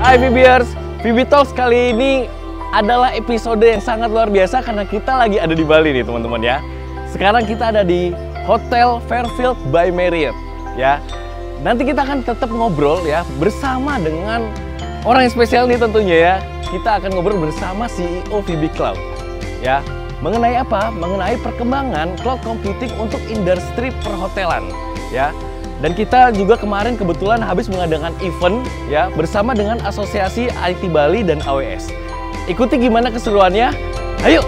Hai Vibiers, Vibi Talks kali ini adalah episode yang sangat luar biasa karena kita lagi ada di Bali nih teman-teman ya. Sekarang kita ada di Hotel Fairfield by Marriott ya. Nanti kita akan tetap ngobrol ya bersama dengan orang yang spesial nih tentunya ya. Kita akan ngobrol bersama CEO Vibi Cloud ya. Mengenai apa? Mengenai perkembangan cloud computing untuk industri perhotelan ya. Dan kita juga kemarin kebetulan habis mengadakan event ya bersama dengan Asosiasi IT Bali dan AWS. Ikuti gimana keseruannya. Ayo.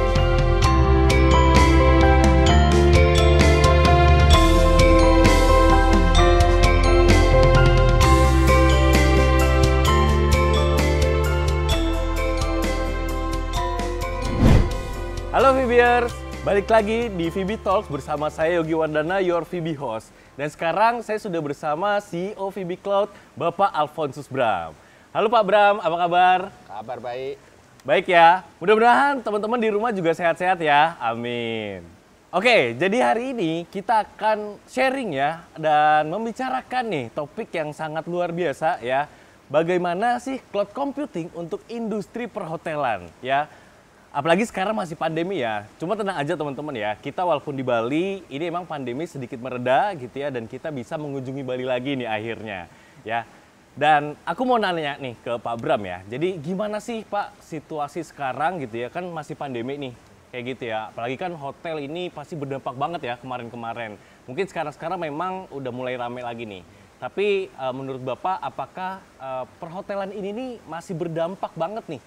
Halo Vibiers, balik lagi di Vibi Talks bersama saya Yogi Wardana, your Vibi host. Dan sekarang saya sudah bersama CEO Vibi Cloud, Bapak Alfonsus Bram. Halo Pak Bram, apa kabar? Kabar baik. Baik ya, mudah-mudahan teman-teman di rumah juga sehat-sehat ya, amin. Oke, jadi hari ini kita akan sharing ya, dan membicarakan nih topik yang sangat luar biasa ya. Bagaimana sih cloud computing untuk industri perhotelan ya. Apalagi sekarang masih pandemi ya, cuma tenang aja teman-teman ya, kita walaupun di Bali, ini emang pandemi sedikit mereda gitu ya, dan kita bisa mengunjungi Bali lagi nih akhirnya ya. Dan aku mau nanya nih ke Pak Bram ya, jadi gimana sih Pak situasi sekarang gitu ya, kan masih pandemi nih, kayak gitu ya. Apalagi kan hotel ini pasti berdampak banget ya kemarin-kemarin. Mungkin sekarang memang udah mulai rame lagi nih. Tapi menurut Bapak, apakah perhotelan ini nih masih berdampak banget nih?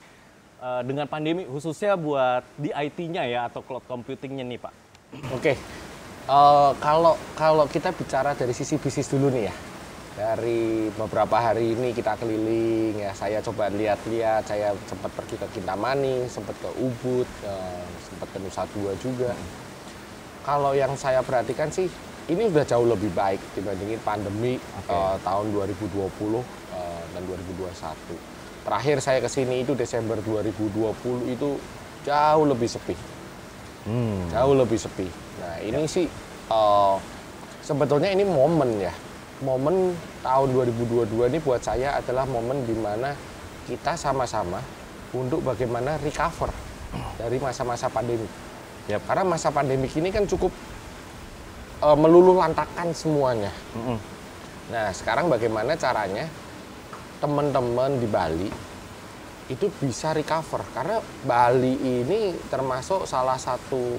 Dengan pandemi khususnya buat di IT-nya ya atau cloud computing-nya nih Pak. Oke, kalau kita bicara dari sisi bisnis dulu nih ya, dari beberapa hari ini kita keliling ya, saya coba lihat-lihat, saya sempat pergi ke Kintamani, sempat ke Ubud, sempat ke Nusa Dua juga. Kalau yang saya perhatikan sih, ini udah jauh lebih baik dibandingin pandemi tahun 2020 dan 2021. Terakhir saya kesini itu Desember 2020 itu jauh lebih sepi. Jauh lebih sepi. Nah ini sih sebetulnya ini momen ya. Momen tahun 2022 ini buat saya adalah momen dimana kita sama-sama untuk bagaimana recover dari masa-masa pandemi. Karena masa pandemi ini kan cukup meluluh lantakan semuanya. Nah sekarang bagaimana caranya teman-teman di Bali itu bisa recover, karena Bali ini termasuk salah satu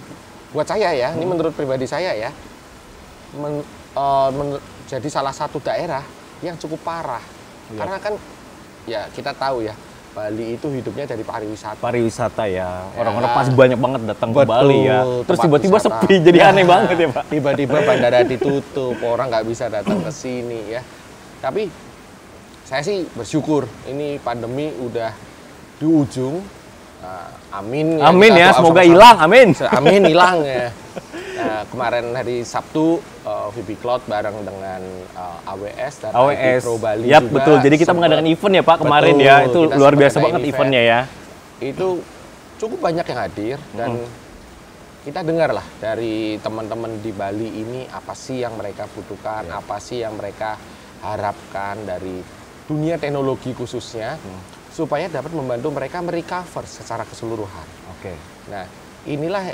buat saya ya, ini menurut pribadi saya ya, jadi salah satu daerah yang cukup parah. Karena kan ya kita tahu ya, Bali itu hidupnya dari pariwisata. Pariwisata ya, orang-orang pasti banyak banget datang ke Bali ya. Terus tiba-tiba wisata sepi, jadi aneh banget ya Pak. Tiba-tiba bandara ditutup, orang nggak bisa datang ke sini ya. Tapi saya sih bersyukur ini pandemi udah di ujung. Amin ya. Amin ya, semoga hilang. Amin. Amin hilang ya. Nah, kemarin hari Sabtu Vibi Cloud bareng dengan AWS dan IT Pro Bali Yap, juga. Betul. Jadi kita mengadakan event ya Pak kemarin ya. Itu luar biasa banget eventnya ya. Itu cukup banyak yang hadir dan kita dengar lah dari teman-teman di Bali ini apa sih yang mereka butuhkan, apa sih yang mereka harapkan dari dunia teknologi khususnya, supaya dapat membantu mereka merecover secara keseluruhan. Nah, inilah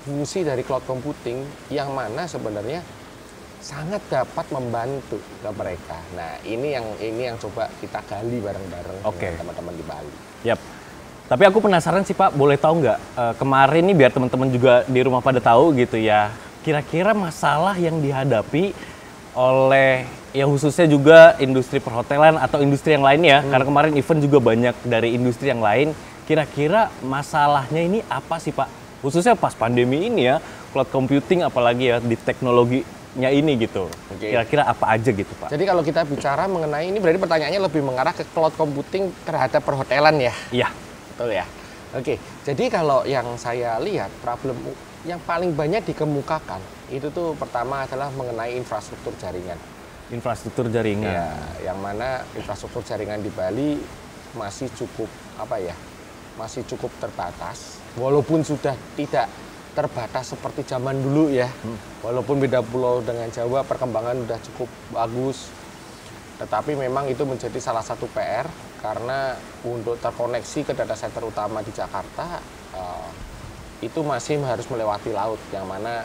fungsi dari cloud computing yang mana sebenarnya sangat dapat membantu ke mereka. Nah, ini yang coba kita gali bareng-bareng dengan teman-teman di Bali. Yap. Tapi aku penasaran sih Pak, boleh tahu nggak kemarin nih biar teman-teman juga di rumah pada tahu gitu ya, kira-kira masalah yang dihadapi oleh ya khususnya juga industri perhotelan atau industri yang lain ya, karena kemarin event juga banyak dari industri yang lain. Kira-kira masalahnya ini apa sih Pak? Khususnya pas pandemi ini ya, cloud computing apalagi ya di teknologinya ini gitu. Kira-kira apa aja gitu Pak? Jadi kalau kita bicara mengenai ini berarti pertanyaannya lebih mengarah ke cloud computing terhadap perhotelan ya? Iya. Betul ya? Oke, jadi kalau yang saya lihat problem yang paling banyak dikemukakan itu tuh pertama adalah mengenai infrastruktur jaringan. Infrastruktur jaringan. Ya, yang mana infrastruktur jaringan di Bali masih cukup masih cukup terbatas. Walaupun sudah tidak terbatas seperti zaman dulu ya. Walaupun beda pulau dengan Jawa perkembangan sudah cukup bagus. Tetapi memang itu menjadi salah satu PR karena untuk terkoneksi ke data center utama di Jakarta itu masih harus melewati laut, yang mana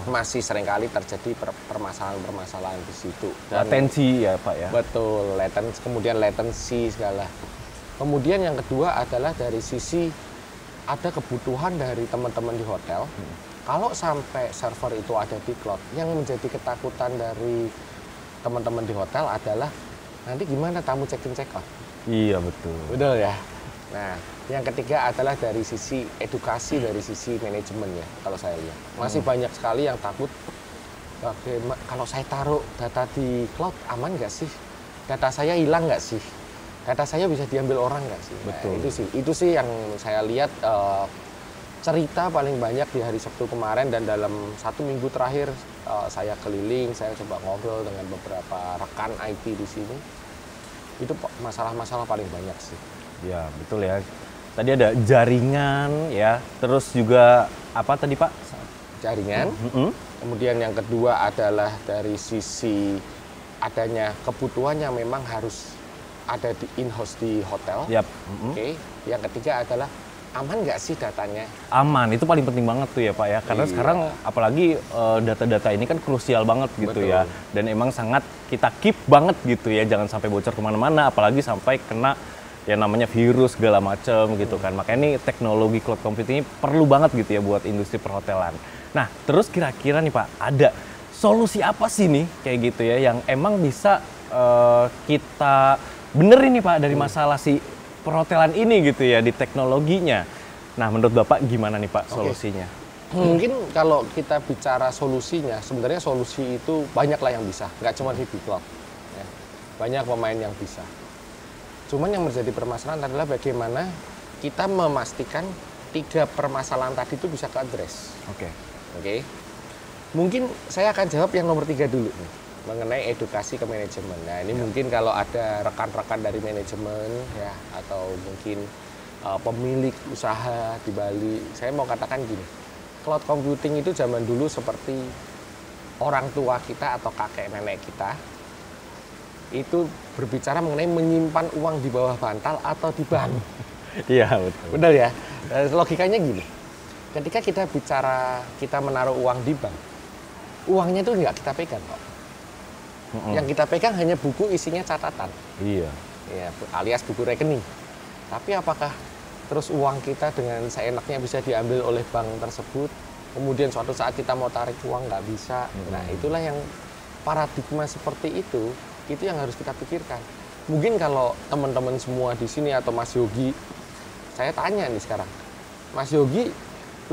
masih seringkali terjadi permasalahan-permasalahan di situ. Latensi ya Pak ya? Betul, kemudian latensi segala. Kemudian yang kedua adalah dari sisi ada kebutuhan dari teman-teman di hotel. Kalau sampai server itu ada di cloud, yang menjadi ketakutan dari teman-teman di hotel adalah nanti gimana tamu check-in check-out. Iya betul. Betul ya. Nah, yang ketiga adalah dari sisi edukasi, dari sisi manajemen ya, kalau saya lihat. Masih banyak sekali yang takut, kalau saya taruh data di cloud, aman nggak sih? Data saya hilang nggak sih? Data saya bisa diambil orang nggak sih? Betul. Nah, itu sih yang saya lihat cerita paling banyak di hari Sabtu kemarin, dan dalam 1 minggu terakhir saya keliling, saya coba ngobrol dengan beberapa rekan IT di sini. Itu masalah-masalah paling banyak sih. Ya betul ya. Tadi ada jaringan ya, terus juga apa tadi Pak? Jaringan. Kemudian yang kedua adalah dari sisi adanya kebutuhan yang memang harus ada di in-house di hotel. Yap. Oke. Yang ketiga adalah aman nggak sih datanya? Aman, itu paling penting banget tuh ya Pak ya. Karena sekarang apalagi data-data ini kan krusial banget gitu. Betul. Ya. Dan emang sangat kita keep banget gitu ya. Jangan sampai bocor kemana-mana, apalagi sampai kena yang namanya virus segala macam gitu kan. Makanya ini teknologi cloud computing ini perlu banget gitu ya buat industri perhotelan. Nah, terus kira-kira nih Pak, ada solusi apa sih nih kayak gitu ya yang emang bisa kita benerin nih Pak dari masalah si perhotelan ini gitu ya di teknologinya. Nah, menurut Bapak gimana nih Pak solusinya? Mungkin kalau kita bicara solusinya, sebenarnya solusi itu banyaklah yang bisa, nggak cuma di cloud. Ya. Banyak pemain yang bisa. Cuman yang menjadi permasalahan adalah bagaimana kita memastikan 3 permasalahan tadi itu bisa ke-address. Oke. Mungkin saya akan jawab yang nomor 3 dulu nih, mengenai edukasi ke manajemen. Nah, ini mungkin kalau ada rekan-rekan dari manajemen ya, atau mungkin pemilik usaha di Bali, saya mau katakan gini, cloud computing itu zaman dulu seperti orang tua kita atau kakek nenek kita itu berbicara mengenai menyimpan uang di bawah bantal atau di bank. Iya betul. Benar ya. Logikanya gini. Ketika kita bicara kita menaruh uang di bank, uangnya itu nggak kita pegang kok. Yang kita pegang hanya buku isinya catatan. Iya. Ya, alias buku rekening. Tapi apakah terus uang kita dengan seenaknya bisa diambil oleh bank tersebut? Kemudian suatu saat kita mau tarik uang nggak bisa. Nah, itulah yang paradigma seperti itu yang harus kita pikirkan. Mungkin kalau teman-teman semua di sini atau Mas Yogi, saya tanya nih sekarang, Mas Yogi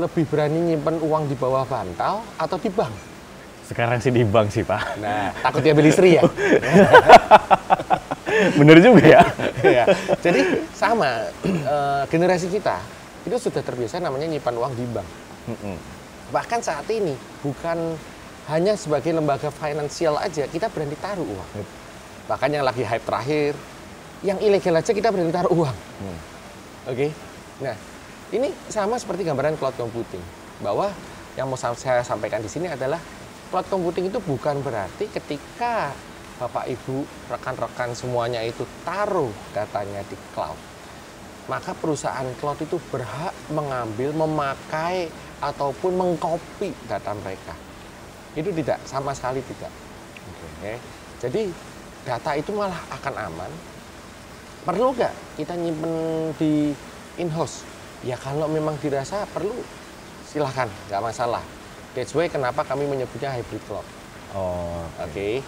lebih berani nyimpen uang di bawah bantal atau di bank? Sekarang sih di bank sih Pak. Nah, takut diambil istri ya? Bener juga ya. Ya. Jadi sama, generasi kita itu sudah terbiasa namanya nyimpan uang di bank. Bahkan saat ini bukan hanya sebagai lembaga finansial aja kita berani taruh uang. Bahkan yang lagi hype terakhir, yang ilegal aja kita berani taruh uang. Oke. Nah, ini sama seperti gambaran cloud computing, bahwa yang mau saya sampaikan di sini adalah cloud computing itu bukan berarti ketika Bapak Ibu, rekan-rekan semuanya itu taruh datanya di cloud, maka perusahaan cloud itu berhak mengambil, memakai ataupun mengcopy data mereka. Itu tidak, sama sekali tidak. Oke. Jadi data itu malah akan aman. Perlu nggak kita nyimpen di in-house? Ya kalau memang dirasa perlu, silahkan, nggak masalah. That's why kenapa kami menyebutnya hybrid cloud. Oke.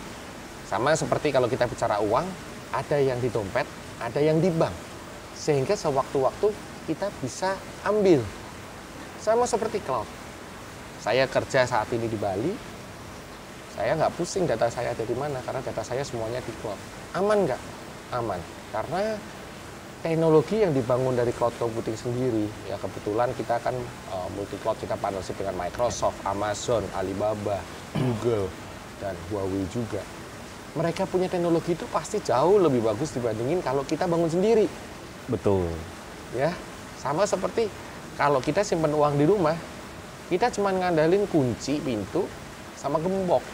Sama seperti kalau kita bicara uang, ada yang di dompet, ada yang di bank. Sehingga sewaktu-waktu kita bisa ambil. Sama seperti cloud. Saya kerja saat ini di Bali, saya nggak pusing data saya ada di mana, karena data saya semuanya di cloud. Aman nggak? Aman. Karena teknologi yang dibangun dari cloud computing sendiri, ya kebetulan kita kan multi cloud, kita partnership dengan Microsoft, Amazon, Alibaba, Google, dan Huawei juga. Mereka punya teknologi itu pasti jauh lebih bagus dibandingin kalau kita bangun sendiri. Betul. Ya, sama seperti kalau kita simpan uang di rumah, kita cuma ngandalin kunci pintu sama gembok.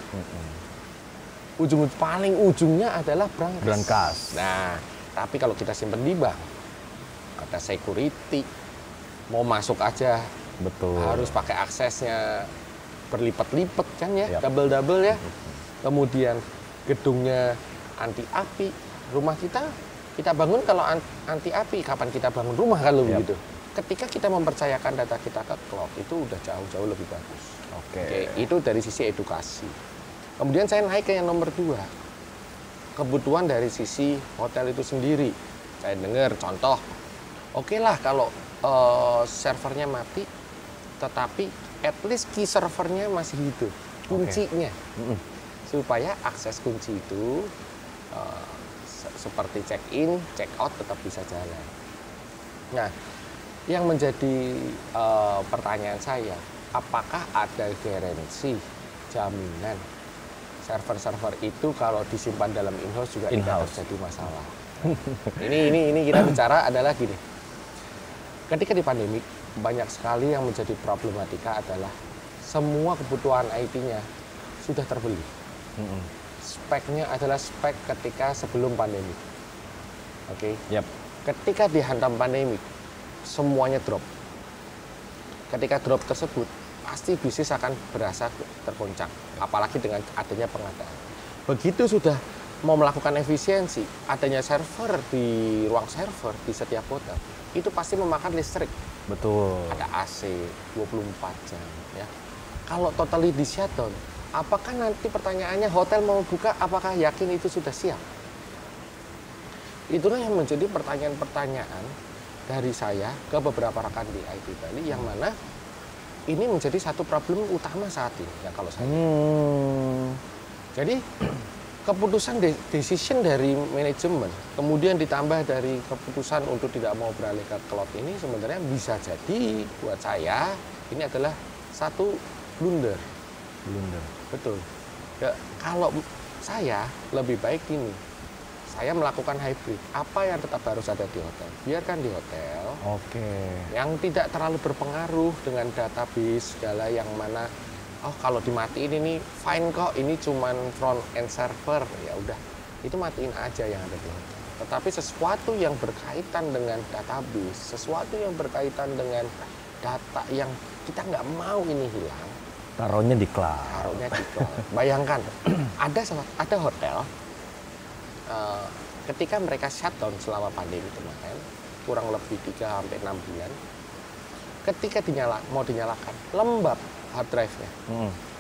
paling ujungnya adalah brankas. Brankas. Nah, tapi kalau kita simpen di bank, ada security, mau masuk aja Betul. harus pakai aksesnya berlipat-lipat kan ya, Yap. double-double ya. Kemudian gedungnya anti api, rumah kita bangun kalau anti api, kapan kita bangun rumah kalau Yap. begitu. Ketika kita mempercayakan data kita ke cloud itu udah jauh-jauh lebih bagus. Oke. Itu dari sisi edukasi. Kemudian saya naik ke yang nomor 2, kebutuhan dari sisi hotel itu sendiri. Saya dengar contoh, oke lah kalau servernya mati, tetapi at least key servernya masih hidup, kuncinya, supaya akses kunci itu seperti check in, check out tetap bisa jalan. Nah, yang menjadi pertanyaan saya, apakah ada garansi, jaminan server-server itu kalau disimpan dalam in-house juga tidak terjadi masalah? Ini kita bicara adalah gini. Ketika di pandemi, banyak sekali yang menjadi problematika adalah semua kebutuhan IT-nya sudah terbeli. Speknya adalah spek ketika sebelum pandemi. Oke. Yap. Ketika dihantam pandemi, semuanya drop. Ketika drop tersebut, pasti bisnis akan berasa tergoncang, apalagi dengan adanya pengadaan. Begitu sudah mau melakukan efisiensi, adanya server di ruang server di setiap hotel, itu pasti memakan listrik. Betul. Ada AC 24 jam ya. Kalau totally di shutdown, apakah nanti pertanyaannya hotel mau buka, apakah yakin itu sudah siap? Itulah yang menjadi pertanyaan-pertanyaan dari saya ke beberapa rekan di IT Bali yang mana ini menjadi satu problem utama saat ini ya kalau saya. Jadi keputusan decision dari manajemen kemudian ditambah dari keputusan untuk tidak mau beralih ke cloud ini sebenarnya bisa jadi buat saya ini adalah satu blunder. Betul. Ya, kalau saya lebih baik ini, saya melakukan hybrid. Apa yang tetap harus ada di hotel, biarkan di hotel. Oke. Yang tidak terlalu berpengaruh dengan database segala yang mana, oh kalau dimatiin ini fine kok, ini cuman front end server, ya udah, itu matiin aja yang ada di hotel. Tetapi sesuatu yang berkaitan dengan database, sesuatu yang berkaitan dengan data yang kita nggak mau ini hilang, Taruhnya di cloud. Bayangkan, ada hotel, ketika mereka shutdown selama pandemi kemarin, kurang lebih 3-6 bulan, ketika mau dinyalakan, lembab hard drive-nya.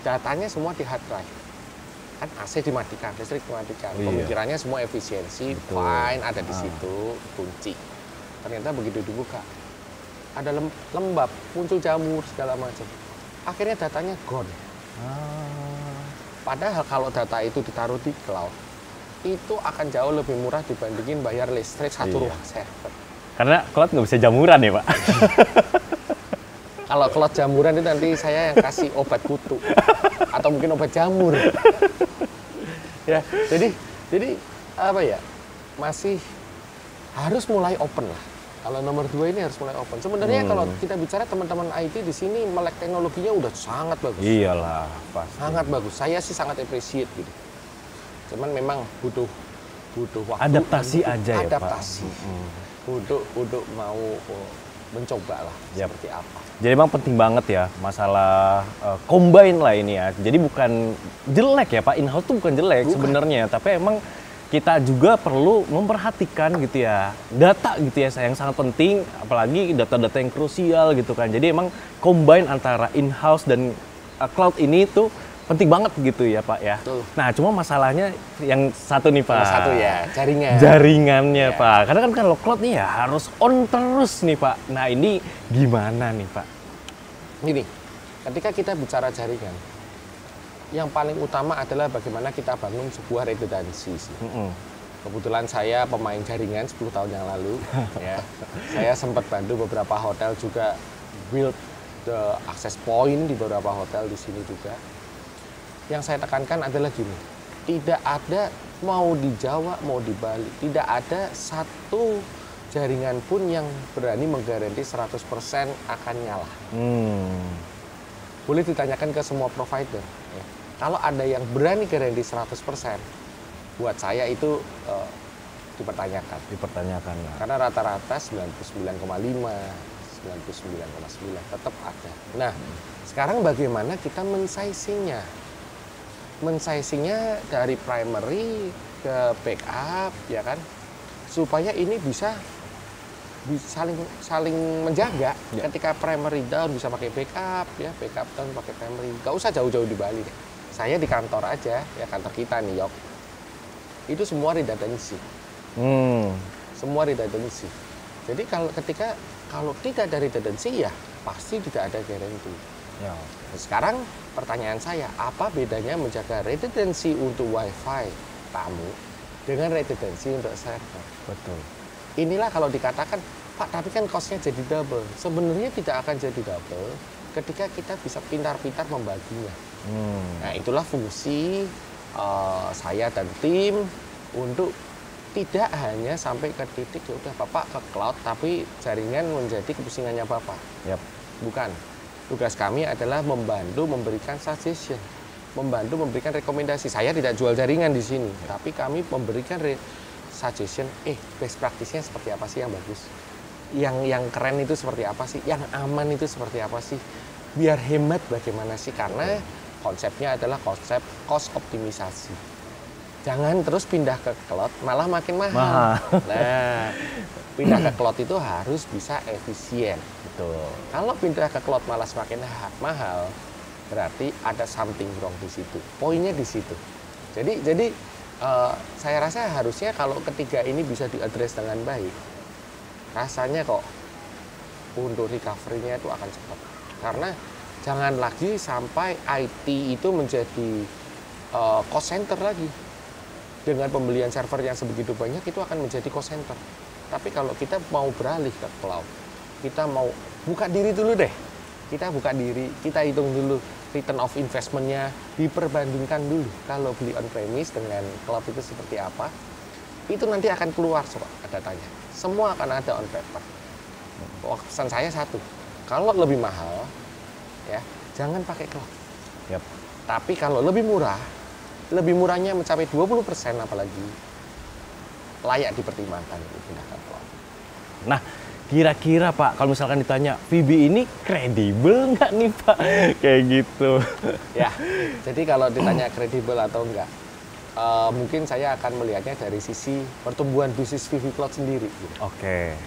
Datanya semua di hard drive. Kan AC dimatikan, listrik dimatikan. Iya. Pemikirannya semua efisiensi, Betul. fine, ada di situ, kunci. Ternyata begitu dibuka, ada lembab, muncul jamur, segala macam. Akhirnya datanya gone. Padahal kalau data itu ditaruh di cloud, itu akan jauh lebih murah dibandingin bayar listrik satu ruang server. Karena cloud nggak bisa jamuran ya Pak? Kalau cloud jamuran itu nanti saya yang kasih obat kutu atau mungkin obat jamur. Ya, jadi apa ya? Masih harus mulai open lah. Kalau nomor 2 ini harus mulai open. Sebenarnya kalau kita bicara teman-teman IT di sini melek teknologinya udah sangat bagus. Iyalah, pasti. Sangat bagus. Saya sih sangat appreciate gitu. Cuman memang butuh waktu. Adaptasi aja ya Pak. Adaptasi. Untuk mau mencoba lah seperti apa. Jadi emang penting banget ya masalah combine lah ini ya. Jadi bukan jelek ya Pak, in-house tuh bukan jelek sebenarnya, tapi emang kita juga perlu memperhatikan gitu ya data gitu ya yang sangat penting, apalagi data-data yang krusial gitu kan. Jadi emang combine antara in-house dan cloud ini tuh penting banget gitu ya Pak ya. Betul. Nah cuma masalahnya yang satu nih Pak. Yang satu ya, Jaringannya Ya. Pak. Karena kan kalau cloud nih ya harus on terus nih Pak. Nah ini gimana nih Pak? Gini, ketika kita bicara jaringan, yang paling utama adalah bagaimana kita bangun sebuah redundansi sih. Kebetulan saya pemain jaringan 10 tahun yang lalu. Ya. Saya sempat bantu beberapa hotel juga build the access point di beberapa hotel di sini juga. Yang saya tekankan adalah gini, tidak ada mau di Jawa, mau di Bali, tidak ada satu jaringan pun yang berani menggaranti 100% akan nyala. Boleh ditanyakan ke semua provider. Ya. Kalau ada yang berani garansi 100%, buat saya itu dipertanyakan. Dipertanyakan. Nah. Karena rata-rata 99,5, 99,9 tetap ada. Nah, sekarang bagaimana kita men-sizingnya? Men-sizingnya dari primary ke backup, ya kan? Supaya ini bisa saling menjaga. Ya. Ketika primary down bisa pakai backup, ya backup down pakai primary. Gak usah jauh-jauh di Bali deh. Saya di kantor aja, ya kantor kita nih, Yok. Itu semua redundancy. Semua redundancy. Jadi kalau tidak ada redundancy ya pasti tidak ada guarantee. Ya. Sekarang pertanyaan saya, apa bedanya menjaga redundancy untuk WiFi tamu dengan redundancy untuk server? Betul. Inilah kalau dikatakan, Pak, tapi kan cost-nya jadi double. Sebenarnya tidak akan jadi double ketika kita bisa pintar-pintar membaginya. Nah, itulah fungsi saya dan tim untuk tidak hanya sampai ke titik ya udah Bapak ke cloud tapi jaringan menjadi kepusingannya Bapak. Yap. Bukan. Tugas kami adalah membantu memberikan suggestion, membantu memberikan rekomendasi. Saya tidak jual jaringan di sini, tapi kami memberikan suggestion, best practice-nya seperti apa sih yang bagus? Yang keren itu seperti apa sih? Yang aman itu seperti apa sih? Biar hemat bagaimana sih? Karena konsepnya adalah konsep cost optimisasi. Jangan terus pindah ke cloud, malah makin mahal. Nah, pindah ke cloud itu harus bisa efisien. Betul. Kalau pindah ke cloud malah semakin mahal, berarti ada something wrong di situ. Poinnya di situ. Jadi saya rasa harusnya kalau ketiga ini bisa diadres dengan baik, rasanya kok untuk recovery-nya itu akan cepat. Karena jangan lagi sampai IT itu menjadi cost center lagi. Dengan pembelian server yang sebegitu banyak itu akan menjadi cost center. Tapi kalau kita mau beralih ke cloud, kita mau buka diri dulu deh. Kita buka diri, kita hitung dulu return of investment-nya, diperbandingkan dulu. Kalau beli on-premise dengan cloud itu seperti apa, itu nanti akan keluar datanya. Semua akan ada on paper. Pesan saya satu, kalau lebih mahal, ya jangan pakai cloud. Yap. Tapi kalau lebih murahnya mencapai 20% apalagi, layak dipertimbangkan pindah ke cloud. Nah, kira-kira Pak, kalau misalkan ditanya, VB ini kredibel nggak nih Pak? Kayak gitu. Ya, jadi kalau ditanya kredibel atau enggak, mungkin saya akan melihatnya dari sisi pertumbuhan bisnis VB Cloud sendiri. Gitu. Oke.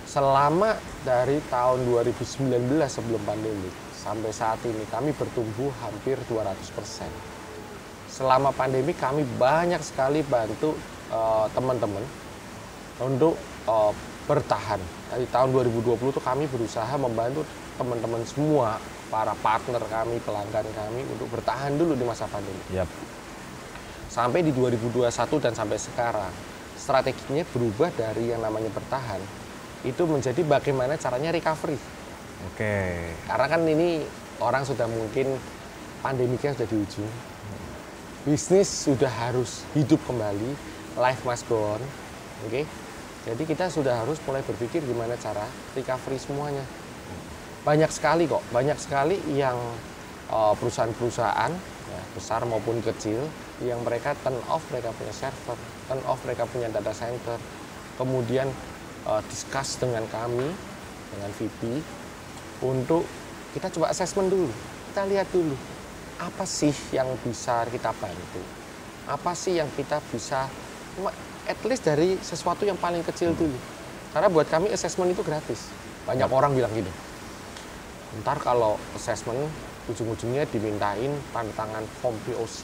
Selama dari tahun 2019 sebelum pandemi, sampai saat ini kami bertumbuh hampir 200%. Selama pandemi kami banyak sekali bantu teman-teman untuk bertahan. Dari tahun 2020 itu kami berusaha membantu teman-teman semua, para partner kami, pelanggan kami untuk bertahan dulu di masa pandemi. Yap. Sampai di 2021 dan sampai sekarang, strateginya berubah dari yang namanya bertahan, itu menjadi bagaimana caranya recovery. Oke. Karena kan ini orang sudah mungkin pandemiknya sudah di ujung. Bisnis sudah harus hidup kembali, life must go on, oke? Jadi kita sudah harus mulai berpikir gimana cara recovery semuanya. Banyak sekali yang perusahaan-perusahaan ya, besar maupun kecil yang mereka turn off mereka punya server, turn off mereka punya data center, kemudian discuss dengan kami, dengan VP untuk kita coba assessment dulu, kita lihat dulu. Apa sih yang bisa kita bantu? Apa sih yang kita bisa, at least dari sesuatu yang paling kecil dulu. Karena buat kami assessment itu gratis. Banyak orang bilang gini, ntar kalau assessment ujung-ujungnya dimintain tanda tangan form POC.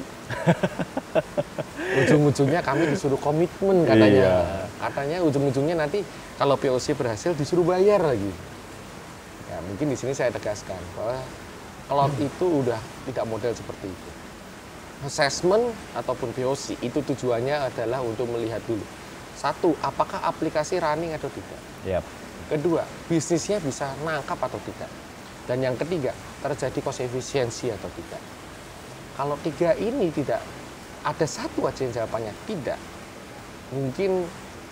Ujung-ujungnya kami disuruh komitmen katanya. Iya. Katanya ujung-ujungnya nanti kalau POC berhasil disuruh bayar lagi. Ya mungkin di sini saya tegaskan bahwa cloud itu udah tidak model seperti itu. Assessment ataupun POC itu tujuannya adalah untuk melihat dulu. Satu, apakah aplikasi running atau tidak? Yap. Kedua, bisnisnya bisa nangkap atau tidak? Dan yang ketiga, terjadi cost efisiensi atau tidak? Kalau tiga ini tidak ada satu aja yang jawabannya tidak, mungkin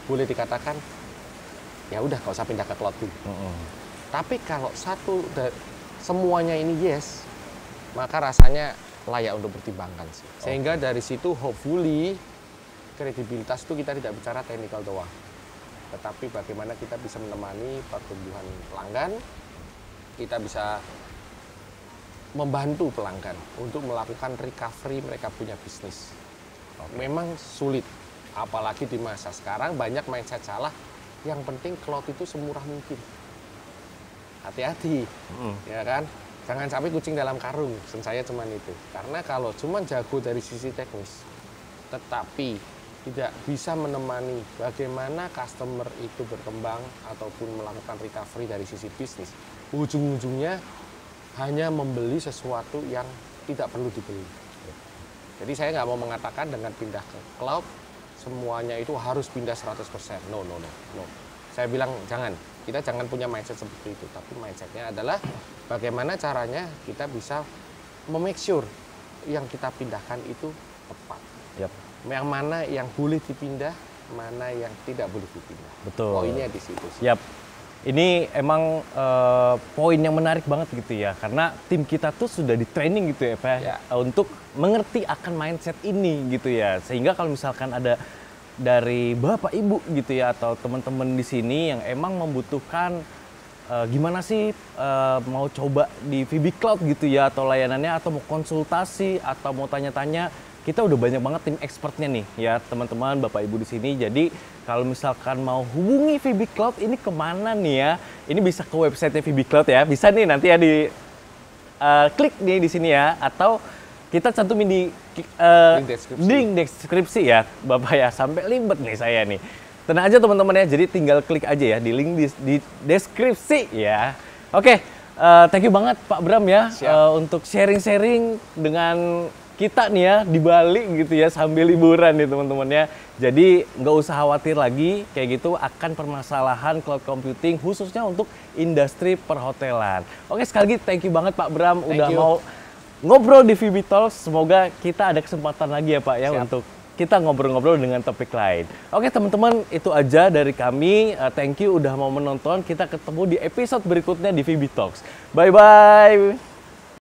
boleh dikatakan ya udah gak usah pindah ke cloud dulu. Tapi kalau semuanya ini yes, maka rasanya layak untuk pertimbangkan sih. Sehingga dari situ hopefully kredibilitas itu kita tidak bicara teknikal doang, tetapi bagaimana kita bisa menemani pertumbuhan pelanggan, kita bisa membantu pelanggan untuk melakukan recovery mereka punya bisnis. Memang sulit, apalagi di masa sekarang banyak mindset salah, yang penting cloud itu semurah mungkin. Hati-hati, ya kan? Jangan sampai kucing dalam karung, pesan saya cuman itu. Karena kalau cuman jago dari sisi teknis, tetapi tidak bisa menemani bagaimana customer itu berkembang ataupun melakukan recovery dari sisi bisnis, ujung-ujungnya hanya membeli sesuatu yang tidak perlu dibeli. Jadi saya nggak mau mengatakan dengan pindah ke cloud, semuanya itu harus pindah 100%. No. Saya bilang jangan. Kita jangan punya mindset seperti itu, tapi mindsetnya adalah bagaimana caranya kita bisa make sure yang kita pindahkan itu tepat. Yap. Yang mana yang boleh dipindah, mana yang tidak boleh dipindah. Betul. Poinnya di situ sih. Yap. Ini emang poin yang menarik banget gitu ya, karena tim kita tuh sudah di training gitu ya Pak, untuk mengerti akan mindset ini gitu ya, sehingga kalau misalkan ada dari Bapak Ibu gitu ya atau teman-teman di sini yang emang membutuhkan gimana sih mau coba di VB Cloud gitu ya atau layanannya atau mau konsultasi atau mau tanya-tanya, kita udah banyak banget tim expertnya nih ya teman-teman Bapak Ibu di sini. Jadi kalau misalkan mau hubungi VB Cloud ini kemana nih ya? Ini bisa ke websitenya VB Cloud ya, bisa nih nanti ya di klik nih di sini ya, atau kita cantumin di link deskripsi ya Bapak ya, sampai libet nih saya nih. Tenang aja teman-teman ya, jadi tinggal klik aja ya di link di deskripsi ya. Oke, thank you banget Pak Bram ya untuk sharing-sharing dengan kita nih ya di Bali gitu ya sambil liburan nih teman-teman ya. Jadi nggak usah khawatir lagi kayak gitu akan permasalahan cloud computing khususnya untuk industri perhotelan. Oke, sekali lagi thank you banget Pak Bram udah mau ngobrol di VB Talks. Semoga kita ada kesempatan lagi ya Pak ya untuk kita ngobrol-ngobrol dengan topik lain. Oke teman-teman, itu aja dari kami. Thank you udah mau menonton. Kita ketemu di episode berikutnya di VB Talks. Bye-bye.